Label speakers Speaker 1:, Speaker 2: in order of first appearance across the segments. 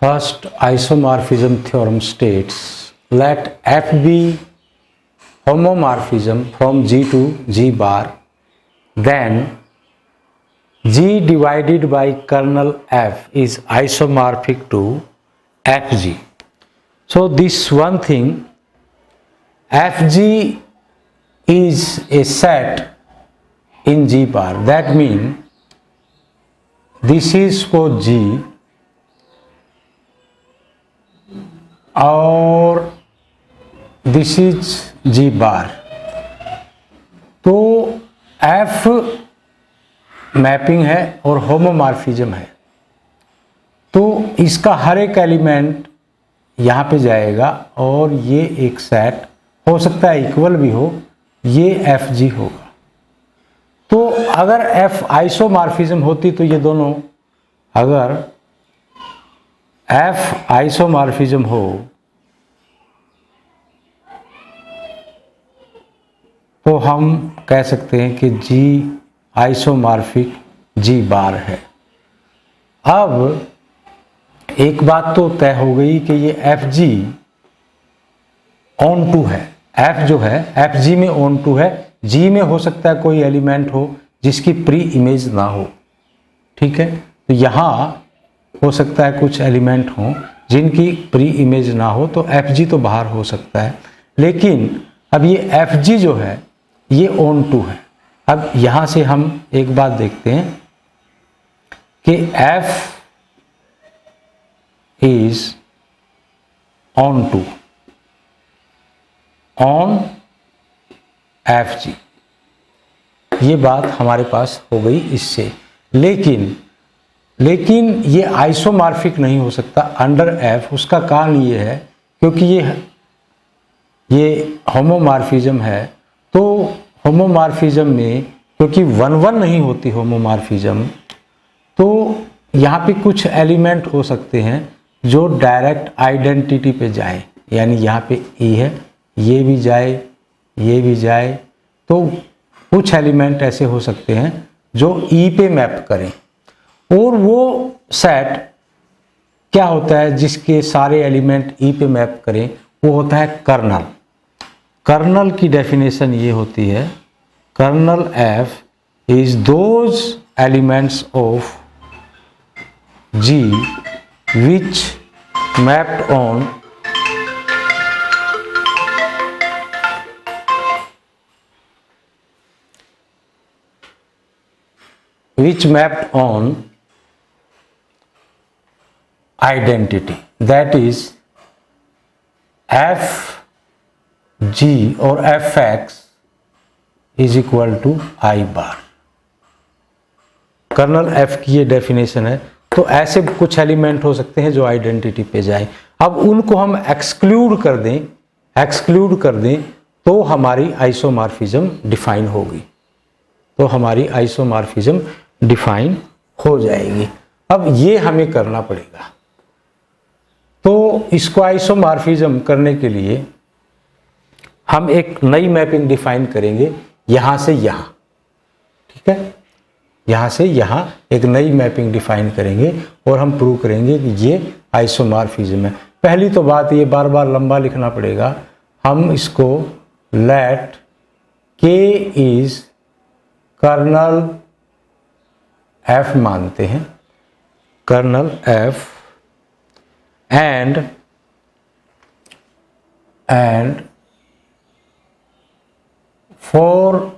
Speaker 1: First isomorphism theorem states let F be homomorphism from G to G bar, then G divided by kernel F is isomorphic to Fg. So this one thing, Fg is a set in G bar. That means this is for G और this is G बार. तो F mapping है और homomorphism है, तो इसका हर एक element यहाँ पे जाएगा और ये एक सेट हो सकता है इक्वल भी हो, ये Fg होगा. तो अगर F आइसोमॉर्फिज्म होती तो ये दोनों, अगर F आइसोमॉर्फिज्म हो तो हम कह सकते हैं कि G आइसोमॉर्फिक G बार है. अब एक बात तो तय हो गई कि ये Fg ऑन टू है. F जो है Fg में ऑन टू है. G में हो सकता है कोई एलिमेंट हो जिसकी प्री इमेज ना हो, ठीक है. तो यहाँ हो सकता है कुछ एलिमेंट हों जिनकी प्री इमेज ना हो, तो Fg तो बाहर हो सकता है. लेकिन अब ये Fg जो है ये ऑन टू है. अब यहाँ से हम एक बात देखते हैं कि F is onto on Fg. ये बात हमारे पास हो गई इससे. लेकिन ये आइसोमॉर्फिक नहीं हो सकता अंडर F. उसका कारण ये है क्योंकि ये होमोमॉर्फिज्म है. तो होमोमॉर्फिज्म में क्योंकि 1-1 नहीं होती होमोमॉर्फिज्म, तो यहाँ पे कुछ एलिमेंट हो सकते हैं जो डायरेक्ट आइडेंटिटी पे जाए. यानी यहाँ पे E है, ये भी जाए, ये भी जाए. तो कुछ एलिमेंट ऐसे हो सकते हैं जो E पे मैप करें. और वो सेट क्या होता है जिसके सारे एलिमेंट E पे मैप करें, वो होता है कर्नल. कर्नल की डेफिनेशन ये होती है, kernel F is those elements of G which mapped on identity. That is Fg और Fx is equal to I bar. Kernel F की ये डेफिनेशन है. तो ऐसे कुछ एलिमेंट हो सकते हैं जो आइडेंटिटी पे जाए. अब उनको हम एक्सक्लूड कर दें तो हमारी आइसोमॉर्फिज्म डिफाइन होगी. तो हमारी आइसोमॉर्फिज्म डिफाइन हो जाएगी. अब ये हमें करना पड़ेगा. तो इसको आइसोमॉर्फिज्म करने के लिए हम एक नई मैपिंग डिफाइन करेंगे यहाँ से यहाँ, ठीक है. यहाँ से यहाँ एक नई मैपिंग डिफाइन करेंगे और हम प्रूव करेंगे कि ये आइसोमॉर्फिज्म है. पहली तो बात ये बार बार लंबा लिखना पड़ेगा. हम इसको let K is kernel F मानते हैं, kernel F and for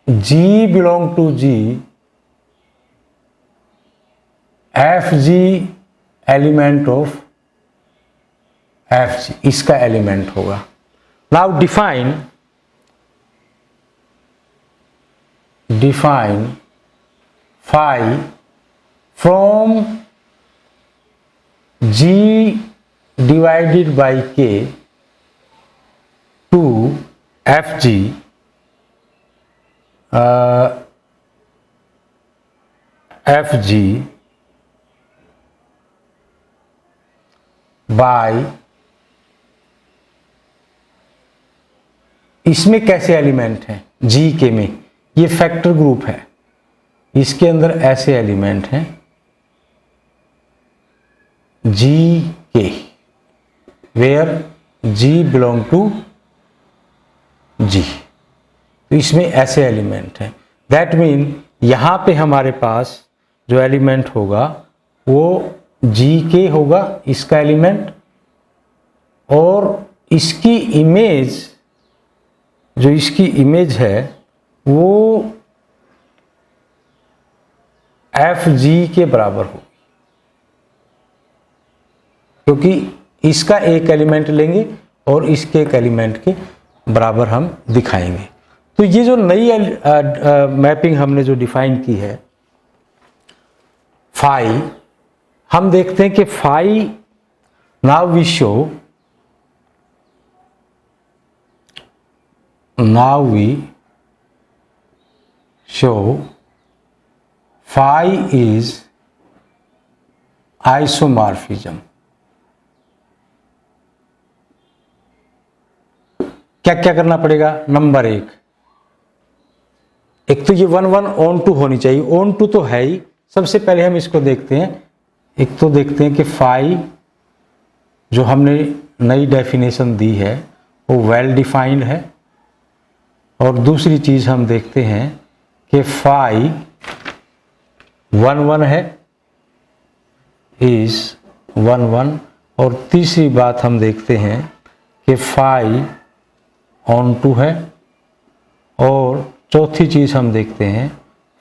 Speaker 1: G belong to G, Fg element of Fg इसका एलिमेंट होगा. Now define phi from G divided by K to Fg Fg by, इसमें कैसे एलिमेंट हैं G के में, ये फैक्टर ग्रुप है, इसके अंदर ऐसे एलिमेंट हैं GK, where G belong to G। तो इसमें ऐसे एलिमेंट हैं। दैट मीन यहाँ पे हमारे पास जो एलिमेंट होगा वो GK होगा, इसका एलिमेंट, और इसकी इमेज, जो इसकी इमेज है वो FG के बराबर होगी, क्योंकि इसका एक एलिमेंट लेंगे और इसके एक एलिमेंट के बराबर हम दिखाएंगे। तो ये जो नई मैपिंग हमने जो डिफाइन की है फाई, हम देखते हैं कि phi, now we show phi is isomorphism। क्या क्या करना पड़ेगा? नंबर एक तो ये 1 1 ऑन टू होनी चाहिए। ऑन टू तो है ही। सबसे पहले हम इसको देखते हैं। एक तो देखते हैं कि फाई जो हमने नई डेफिनेशन दी है वो वेल डिफाइंड है, और दूसरी चीज हम देखते हैं कि फाई 1 1 है, इज 1 1, और तीसरी बात हम देखते हैं कि फाई ऑन टू है, और चौथी चीज हम देखते हैं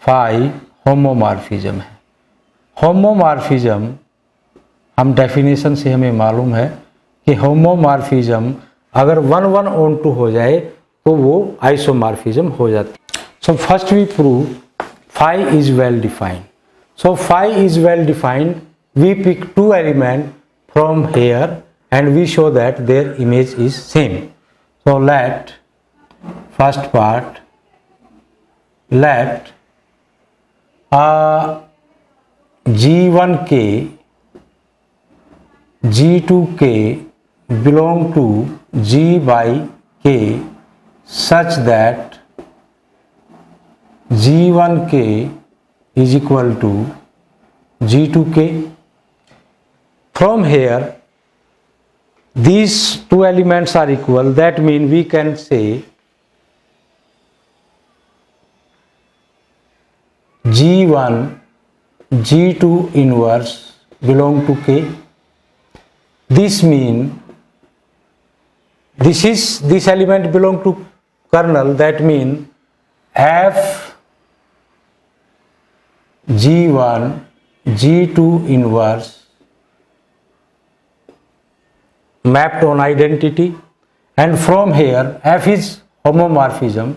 Speaker 1: फाई होमोमॉर्फिज्म है। होमोमॉर्फिज्म हम डेफिनेशन से हमें मालूम है कि होमोमॉर्फिज्म अगर 1 1 ऑन टू हो जाए तो वो आइसोमॉर्फिज्म हो जाती है। So first we prove phi is well defined. So phi is well defined. We pick two elements from here and we show that their image is same. So let first part, let G1K, G2K belong to G by K such that G1K is equal to G2K. From here these two elements are equal. That means we can say G1 G2 inverse belong to K. This means this element belong to kernel. That means F G1 G2 inverse mapped on identity, and from here F is homomorphism,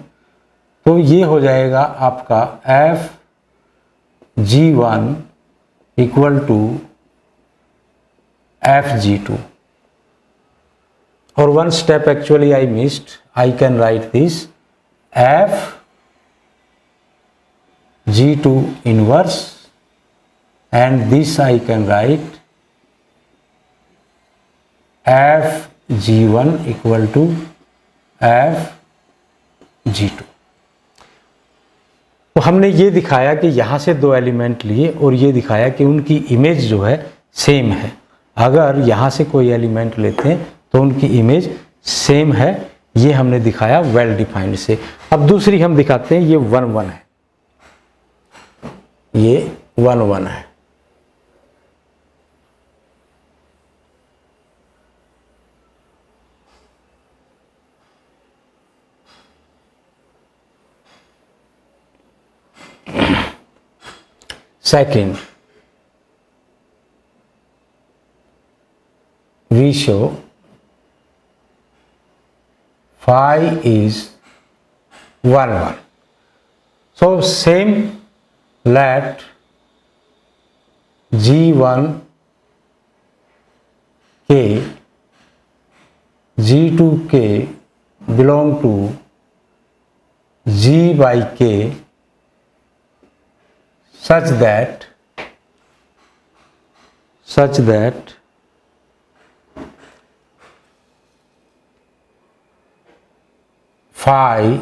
Speaker 1: तो ये हो जाएगा आपका F G1 equal to F G2, और one step actually I missed. I can write this F G2 inverse, and this I can write F G1 equal to F G2। तो हमने ये दिखाया कि यहाँ से दो एलिमेंट लिए और ये दिखाया कि उनकी इमेज जो है सेम है। अगर यहाँ से कोई एलिमेंट लेते हैं तो उनकी इमेज सेम है। ये हमने दिखाया वेल डिफाइंड से। अब दूसरी हम दिखाते हैं, ये 1 1 है, ये 1 1 है। Second, we show phi is 1 1. So same, let G1 K G2 K belong to G by K such that phi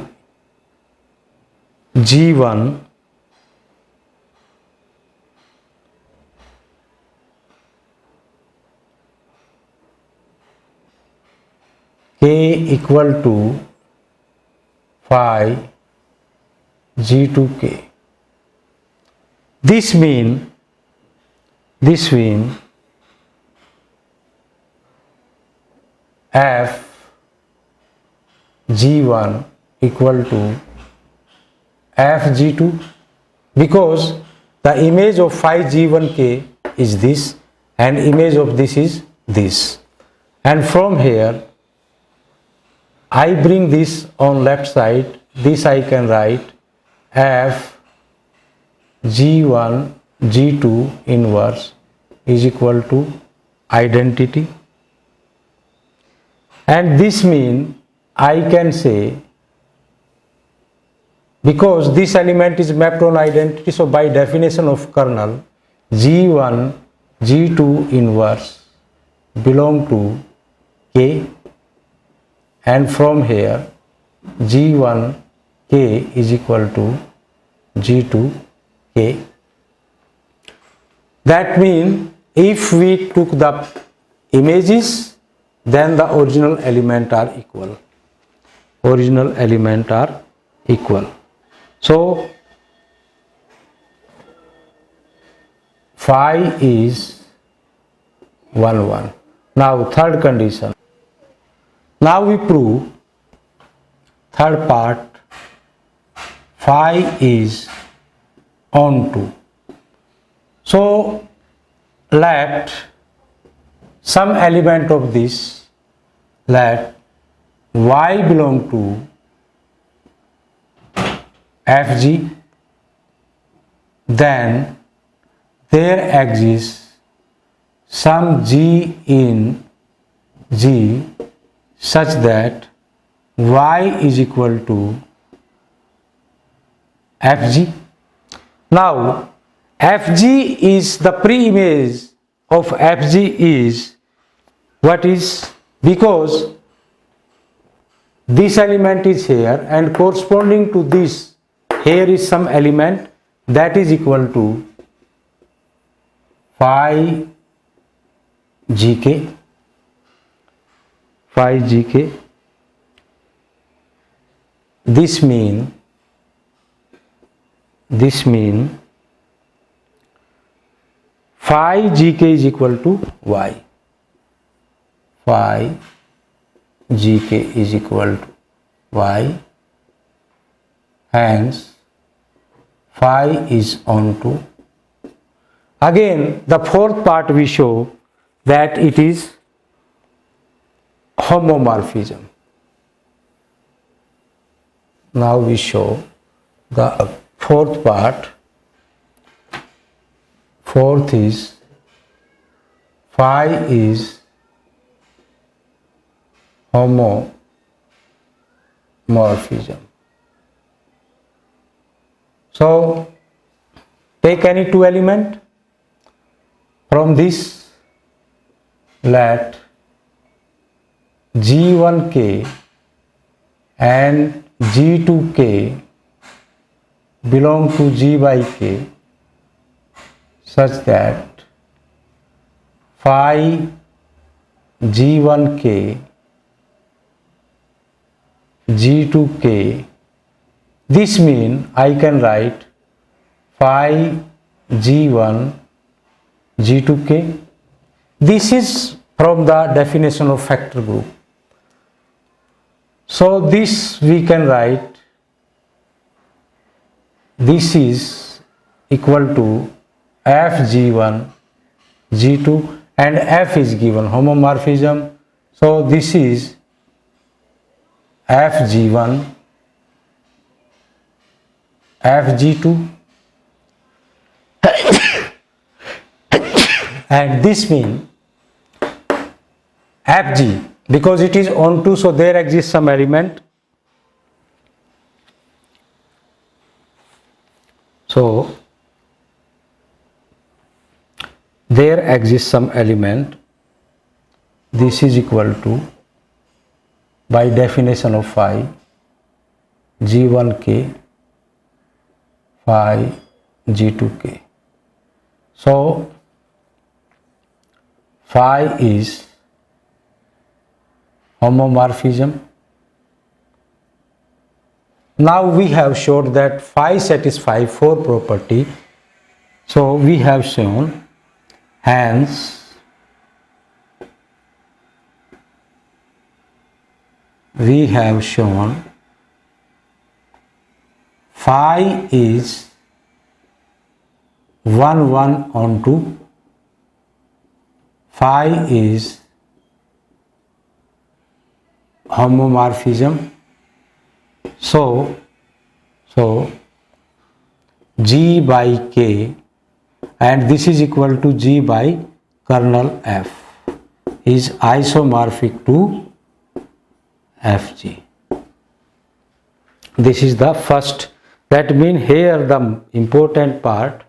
Speaker 1: G1 k equal to phi g2k. This mean f g1 equal to f g2, because the image of phi g1k is this and image of this is this, and from here I bring this on left side. This I can write f g1 g2 inverse is equal to identity, and this mean I can say, because this element is mapped on identity, so by definition of kernel, g1 g2 inverse belong to k, and from here g1 k is equal to g2 k. That means if we took the images, then the original element are equal. Original element are equal. So phi is 1 1. Now third condition. Now we prove third part, phi is onto. So let some element of this, let y belong to fg, then there exists some g in g such that y is equal to fg. Now fg is the pre-image of fg is what is, because this element is here and corresponding to this here is some element that is equal to phi gk. Phi gk. This mean phi gk is equal to y. Phi gk is equal to y, hence phi is onto. Again the fourth part we show that it is homomorphism. Now we show the fourth part. Fourth is phi is homomorphism. So take any two element from this, let g1k and g2k belong to g by k such that phi g1k g2k. This mean I can write phi g1 g2k. This is from the definition of factor group. So this we can write, this is equal to f g1 g2 and f is given homomorphism. So this is f g1 f g2 and this means fg, because it is onto, so there exists some element. So there exists some element. This is equal to, by definition of phi, g1k phi g2k. So phi is homomorphism. Now we have showed that phi satisfies 4 property. So we have shown, hence we have shown phi is 1 1 on 2, phi is homomorphism. So G by K, and this is equal to G by kernel F, is isomorphic to Fg. This is the first. That means here the important part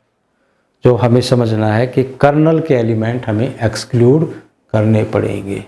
Speaker 1: जो हमें समझना है कि colonel के element हमें exclude करने पड़ेंगे.